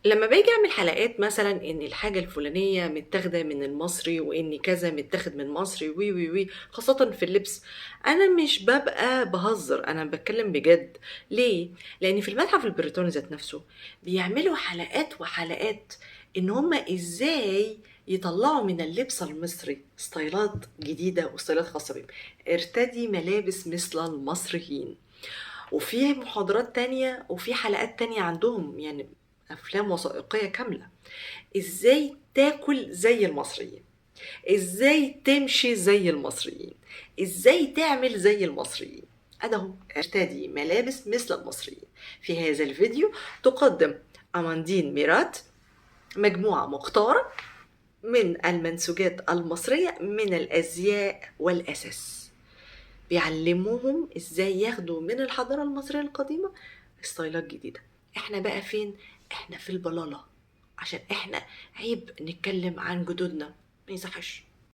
لما باجي اعمل حلقات مثلا ان الحاجة الفلانية متاخدة من المصري وان كذا متاخد من مصري وي وي وي، خاصة في اللبس، انا مش ببقى بهزر، انا بتكلم بجد. ليه؟ لان في المتحف البريطاني ذات نفسه بيعملوا حلقات وحلقات ان هما ازاي يطلعوا من اللبس المصري ستايلات جديدة وستايلات خاصة بهم. ارتدي ملابس مثل المصريين. وفي محاضرات تانية وفي حلقات تانية عندهم، يعني أفلام وثائقية كاملة. إزاي تاكل زي المصريين، إزاي تمشي زي المصريين، إزاي تعمل زي المصريين. أدهو ارتدي ملابس مثل المصريين. في هذا الفيديو تقدم أماندين ميرات مجموعة مختارة من المنسوجات المصرية من الأزياء والأساس. بيعلموهم ازاي ياخدوا من الحضارة المصرية القديمة ستايلات جديدة. احنا بقى فين؟ احنا في البلالة، عشان احنا عيب نتكلم عن جدودنا، ما يصحش.